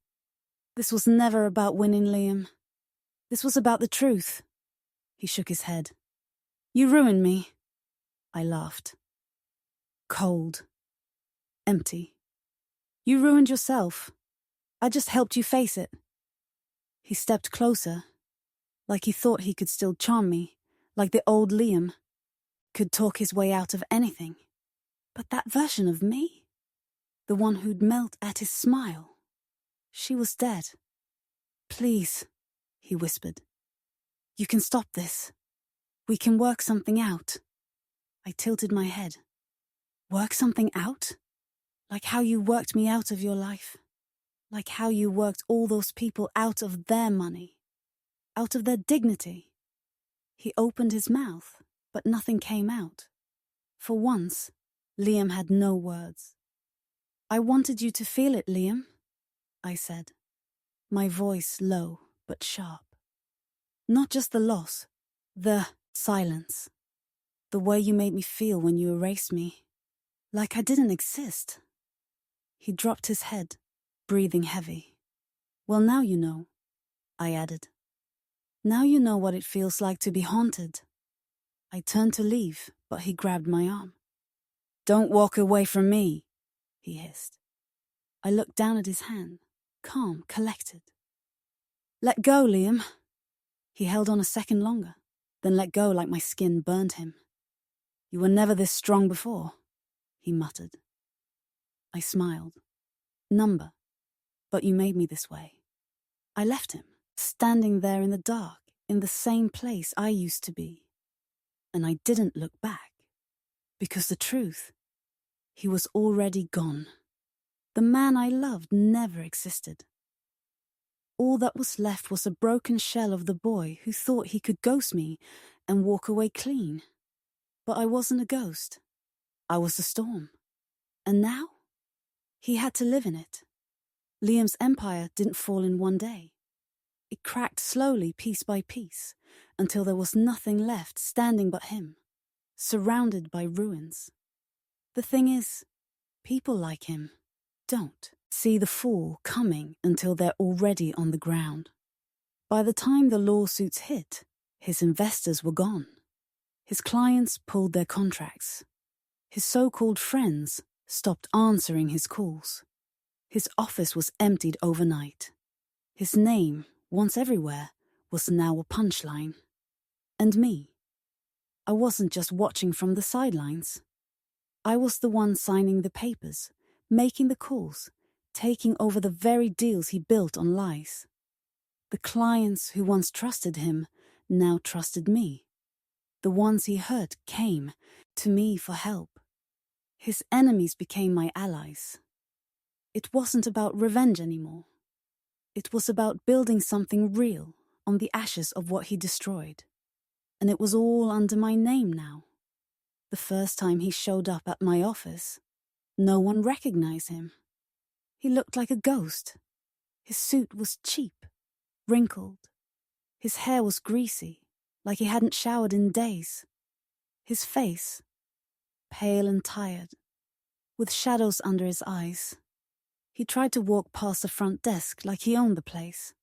This was never about winning, Liam. This was about the truth. He shook his head. You ruined me. I laughed. Cold. Empty. You ruined yourself. I just helped you face it. He stepped closer, like he thought he could still charm me, like the old Liam could talk his way out of anything. But that version of me, the one who'd melt at his smile, she was dead. Please, he whispered. You can stop this. We can work something out. I tilted my head. Work something out? Like how you worked me out of your life. Like how you worked all those people out of their money. Out of their dignity. He opened his mouth, but nothing came out. For once, Liam had no words. I wanted you to feel it, Liam, I said, my voice low but sharp. Not just the loss, the silence. The way you made me feel when you erased me. Like I didn't exist. He dropped his head, breathing heavy. Well, now you know, I added. Now you know what it feels like to be haunted. I turned to leave, but he grabbed my arm. Don't walk away from me, he hissed. I looked down at his hand, calm, collected. Let go, Liam. He held on a second longer, then let go like my skin burned him. You were never this strong before, he muttered. I smiled. Number, but you made me this way. I left him, standing there in the dark, in the same place I used to be. And I didn't look back, because the truth, he was already gone. The man I loved never existed. All that was left was a broken shell of the boy who thought he could ghost me and walk away clean. But I wasn't a ghost. I was the storm. And now? He had to live in it. Liam's empire didn't fall in one day. It cracked slowly, piece by piece, until there was nothing left standing but him, surrounded by ruins. The thing is, people like him don't see the fall coming until they're already on the ground. By the time the lawsuits hit, his investors were gone. His clients pulled their contracts. His so-called friends stopped answering his calls. His office was emptied overnight. His name, once everywhere, was now a punchline. And me. I wasn't just watching from the sidelines. I was the one signing the papers, making the calls, taking over the very deals he built on lies. The clients who once trusted him now trusted me. The ones he hurt came to me for help. His enemies became my allies. It wasn't about revenge anymore. It was about building something real on the ashes of what he destroyed. And it was all under my name now. The first time he showed up at my office, no one recognized him. He looked like a ghost. His suit was cheap, wrinkled. His hair was greasy, like he hadn't showered in days. His face, pale and tired, with shadows under his eyes. He tried to walk past the front desk like he owned the place.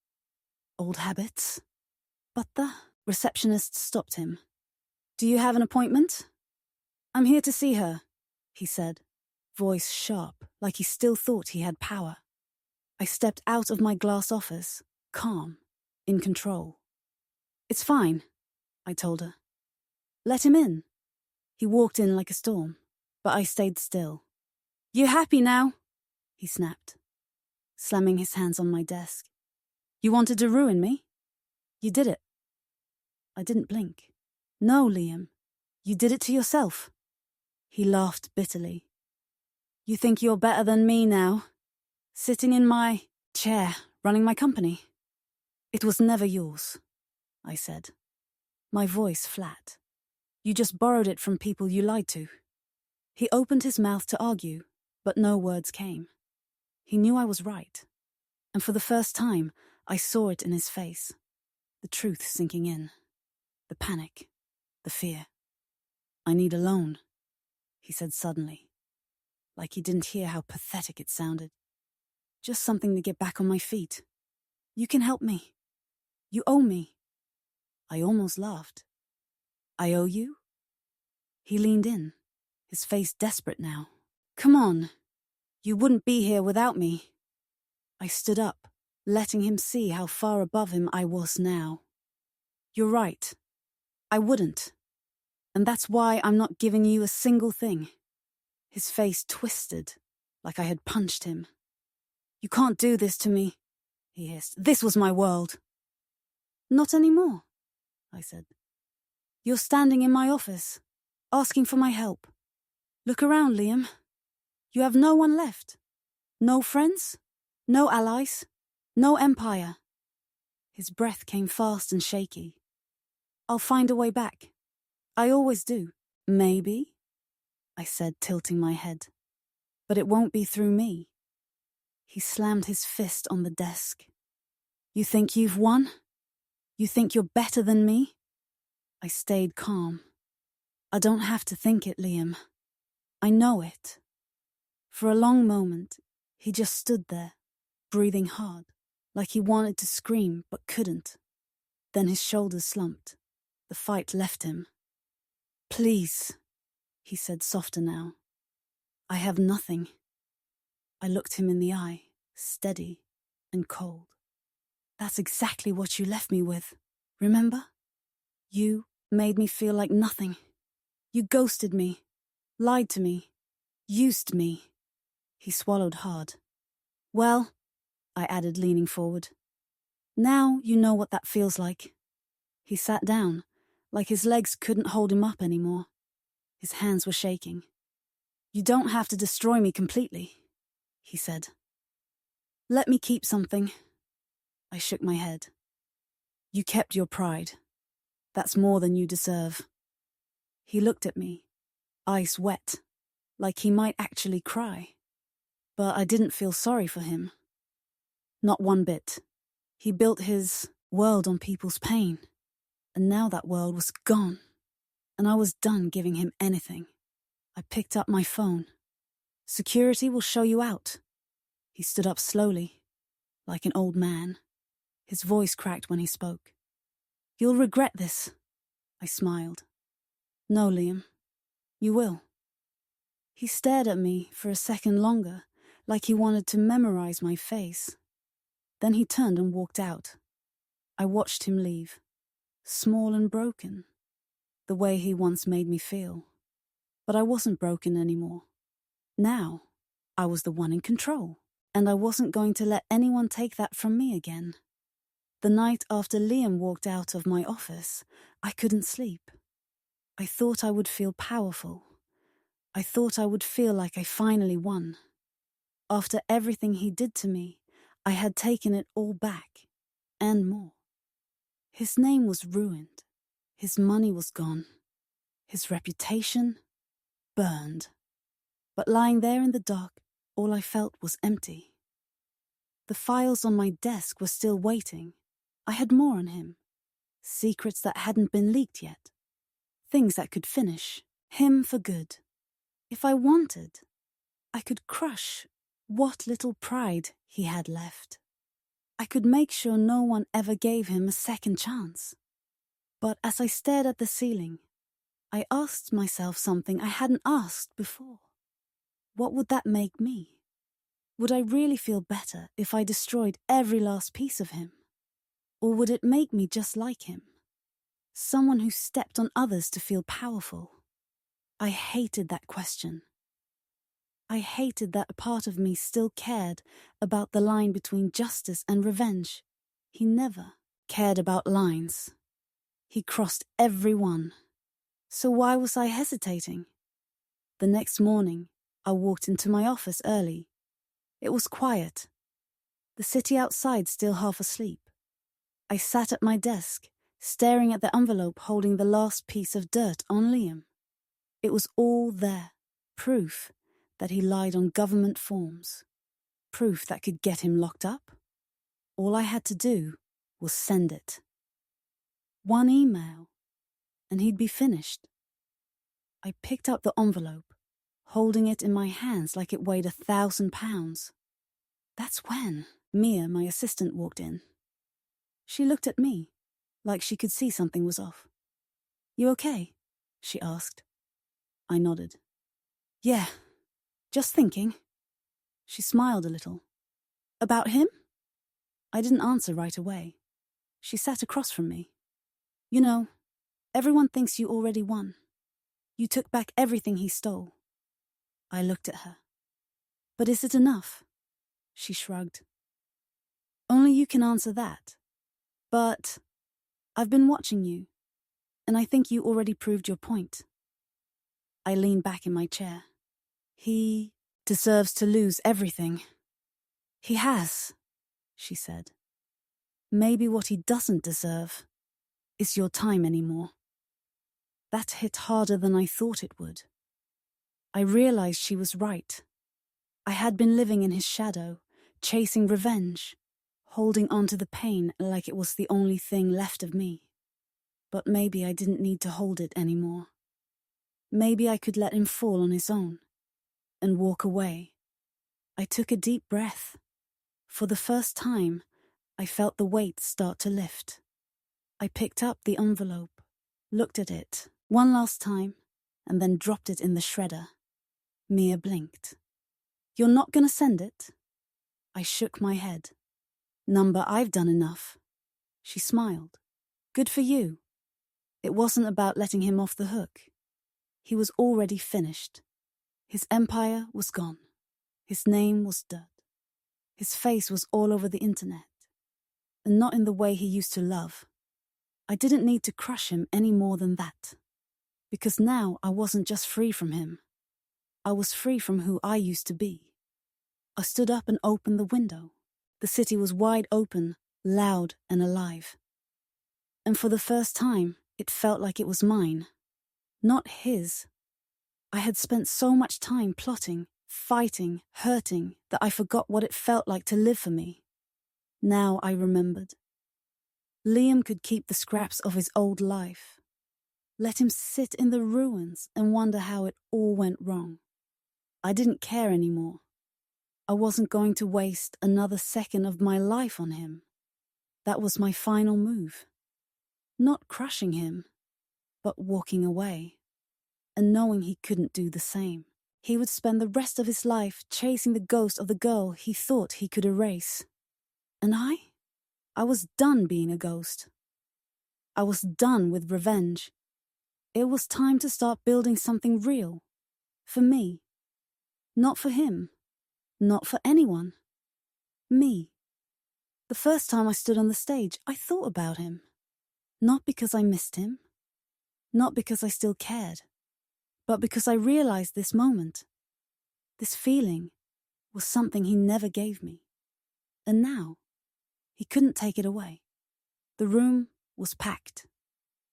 Old habits. But the receptionist stopped him. "Do you have an appointment?" "I'm here to see her," he said, voice sharp, like he still thought he had power. I stepped out of my glass office, calm, in control. "It's fine," I told her. "Let him in." He walked in like a storm, but I stayed still. "You happy now?" he snapped, slamming his hands on my desk. "You wanted to ruin me? You did it." I didn't blink. "No, Liam, you did it to yourself." He laughed bitterly. "You think you're better than me now? Sitting in my chair, running my company?" "It was never yours," I said, my voice flat. "You just borrowed it from people you lied to." He opened his mouth to argue, but no words came. He knew I was right, and for the first time, I saw it in his face. The truth sinking in. The panic. The fear. "I need a loan," he said suddenly, like he didn't hear how pathetic it sounded. "Just something to get back on my feet. You can help me. You owe me." I almost laughed. "I owe you?" He leaned in, his face desperate now. "Come on. You wouldn't be here without me." I stood up, letting him see how far above him I was now. "You're right. I wouldn't. And that's why I'm not giving you a single thing." His face twisted, like I had punched him. "You can't do this to me," he hissed. "This was my world." "Not anymore," I said. "You're standing in my office, asking for my help. Look around, Liam. You have no one left. No friends, no allies, no empire." His breath came fast and shaky. "I'll find a way back. I always do." "Maybe," I said, tilting my head. "But it won't be through me." He slammed his fist on the desk. "You think you've won? You think you're better than me?" I stayed calm. "I don't have to think it, Liam. I know it." For a long moment, he just stood there, breathing hard, like he wanted to scream but couldn't. Then his shoulders slumped. The fight left him. "Please," he said softer now. "I have nothing." I looked him in the eye, steady and cold. "That's exactly what you left me with, remember? You made me feel like nothing. You ghosted me, lied to me, used me." He swallowed hard. "Well," I added, leaning forward, "now you know what that feels like." He sat down, like his legs couldn't hold him up anymore. His hands were shaking. "You don't have to destroy me completely," he said. "Let me keep something." I shook my head. "You kept your pride. That's more than you deserve." He looked at me, eyes wet, like he might actually cry. But I didn't feel sorry for him. Not one bit. He built his whirled on people's pain. And now that world was gone, and I was done giving him anything. I picked up my phone. Security will show you out. He stood up slowly, like an old man. His voice cracked when he spoke. You'll regret this. I smiled. No, Liam. You will. He stared at me for a second longer, like he wanted to memorize my face. Then he turned and walked out. I watched him leave, small and broken, the way he once made me feel. But I wasn't broken anymore. Now, I was the one in control, and I wasn't going to let anyone take that from me again. The night after Liam walked out of my office, I couldn't sleep. I thought I would feel powerful. I thought I would feel like I finally won. After everything he did to me, I had taken it all back, and more. His name was ruined. His money was gone. His reputation burned. But lying there in the dark, all I felt was empty. The files on my desk were still waiting. I had more on him. Secrets that hadn't been leaked yet. Things that could finish him for good. If I wanted, I could crush what little pride he had left. I could make sure no one ever gave him a second chance. But as I stared at the ceiling, I asked myself something I hadn't asked before. What would that make me? Would I really feel better if I destroyed every last piece of him? Or would it make me just like him? Someone who stepped on others to feel powerful. I hated that question. I hated that a part of me still cared about the line between justice and revenge. He never cared about lines. He crossed every one. So why was I hesitating? The next morning, I walked into my office early. It was quiet. The city outside still half asleep. I sat at my desk, staring at the envelope holding the last piece of dirt on Liam. It was all there, proof that he lied on government forms, proof that could get him locked up. All I had to do was send it. One email, and he'd be finished. I picked up the envelope, holding it in my hands like it weighed 1,000 pounds. That's when Mia, my assistant, walked in. She looked at me, like she could see something was off. You okay? She asked. I nodded. Yeah, just thinking. She smiled a little. About him? I didn't answer right away. She sat across from me. You know, everyone thinks you already won. You took back everything he stole. I looked at her. But is it enough? She shrugged. Only you can answer that. But I've been watching you, and I think you already proved your point. I leaned back in my chair. He deserves to lose everything. He has, she said. Maybe what he doesn't deserve is your time anymore. That hit harder than I thought it would. I realized she was right. I had been living in his shadow, chasing revenge, holding on to the pain like it was the only thing left of me. But maybe I didn't need to hold it anymore. Maybe I could let him fall on his own and walk away. I took a deep breath. For the first time, I felt the weight start to lift. I picked up the envelope, looked at it one last time, and then dropped it in the shredder. Mia blinked. You're not gonna send it? I shook my head. Number, I've done enough. She smiled. Good for you. It wasn't about letting him off the hook. He was already finished. His empire was gone. His name was dirt. His face was all over the internet. And not in the way he used to love. I didn't need to crush him any more than that. Because now I wasn't just free from him. I was free from who I used to be. I stood up and opened the window. The city was wide open, loud and alive. And for the first time, it felt like it was mine, not his. I had spent so much time plotting, fighting, hurting, that I forgot what it felt like to live for me. Now I remembered. Liam could keep the scraps of his old life. Let him sit in the ruins and wonder how it all went wrong. I didn't care anymore. I wasn't going to waste another second of my life on him. That was my final move. Not crushing him, but walking away, and knowing he couldn't do the same. He would spend the rest of his life chasing the ghost of the girl he thought he could erase. And I was done being a ghost. I was done with revenge. It was time to start building something real. For me. Not for him. Not for anyone. Me. The first time I stood on the stage, I thought about him. Not because I missed him. Not because I still cared. But because I realized this moment, this feeling, was something he never gave me. And now, he couldn't take it away. The room was packed.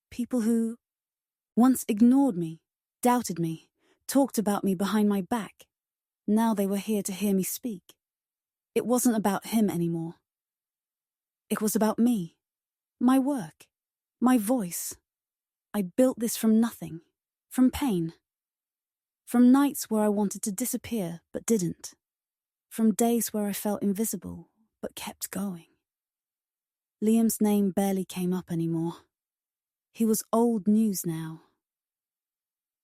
People who once ignored me, doubted me, talked about me behind my back. Now they were here to hear me speak. It wasn't about him anymore. It was about me, my work, my voice. I built this from nothing, from pain. From nights where I wanted to disappear but didn't. From days where I felt invisible but kept going. Liam's name barely came up anymore. He was old news now.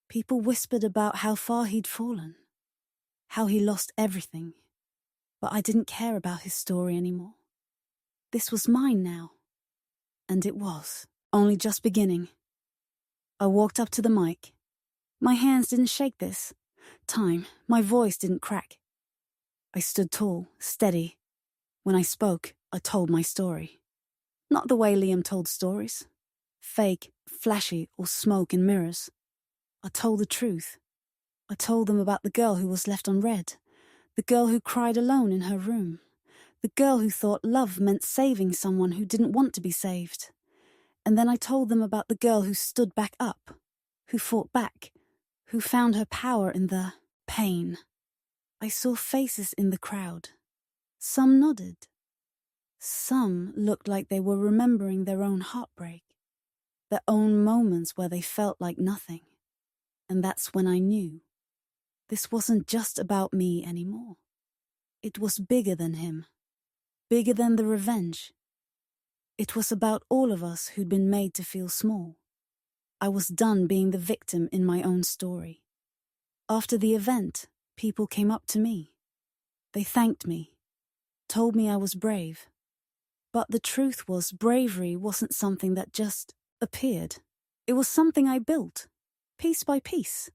People whispered about how far he'd fallen, how he lost everything, but I didn't care about his story anymore. This was mine now, and it was only just beginning. I walked up to the mic. My hands didn't shake this time, my voice didn't crack. I stood tall, steady. When I spoke, I told my story. Not the way Liam told stories. Fake, flashy, or smoke and mirrors. I told the truth. I told them about the girl who was left unread. The girl who cried alone in her room. The girl who thought love meant saving someone who didn't want to be saved. And then I told them about the girl who stood back up, who fought back, who found her power in the pain. I saw faces in the crowd. Some nodded. Some looked like they were remembering their own heartbreak, their own moments where they felt like nothing. And that's when I knew. This wasn't just about me anymore. It was bigger than him. Bigger than the revenge. It was about all of us who'd been made to feel small. I was done being the victim in my own story. After the event, people came up to me. They thanked me, told me I was brave. But the truth was, bravery wasn't something that just appeared. It was something I built, piece by piece,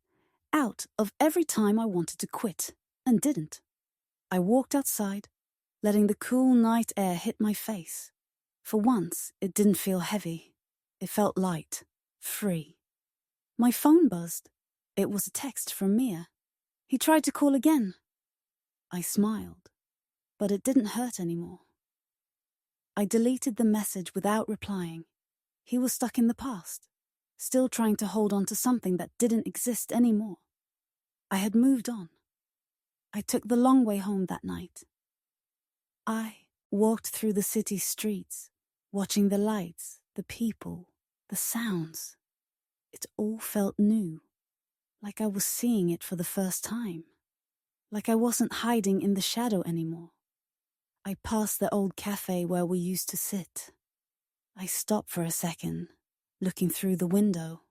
out of every time I wanted to quit, and didn't. I walked outside, letting the cool night air hit my face. For once, it didn't feel heavy. It felt light, free. My phone buzzed. It was a text from Mia. He tried to call again. I smiled, but it didn't hurt anymore. I deleted the message without replying. He was stuck in the past, still trying to hold on to something that didn't exist anymore. I had moved on. I took the long way home that night. I walked through the city streets, watching the lights, the people, the sounds. It all felt new, like I was seeing it for the first time, like I wasn't hiding in the shadow anymore. I passed the old cafe where we used to sit. I stopped for a second, looking through the window.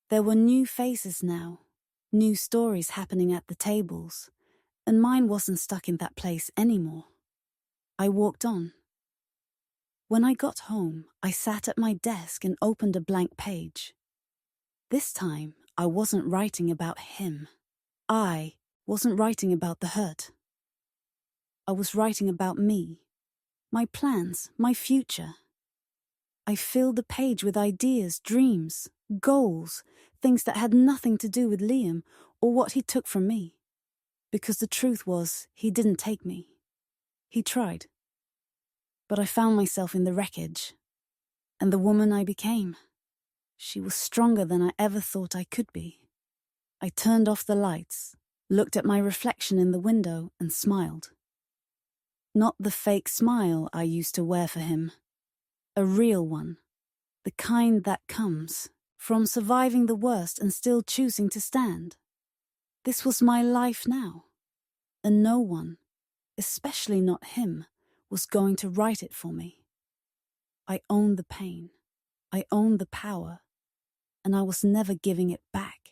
There were new faces now, new stories happening at the tables, and mine wasn't stuck in that place anymore. I walked on. When I got home, I sat at my desk and opened a blank page. This time, I wasn't writing about him. I wasn't writing about the hurt. I was writing about me, my plans, my future. I filled the page with ideas, dreams, goals, things that had nothing to do with Liam or what he took from me. Because the truth was, he didn't take me. He tried. But I found myself in the wreckage. And the woman I became, she was stronger than I ever thought I could be. I turned off the lights, looked at my reflection in the window and smiled. Not the fake smile I used to wear for him, A real one. The kind that comes from surviving the worst and still choosing to stand. This was my life now, and no one, especially not him, was going to write it for me. I owned the pain, I owned the power, and I was never giving it back.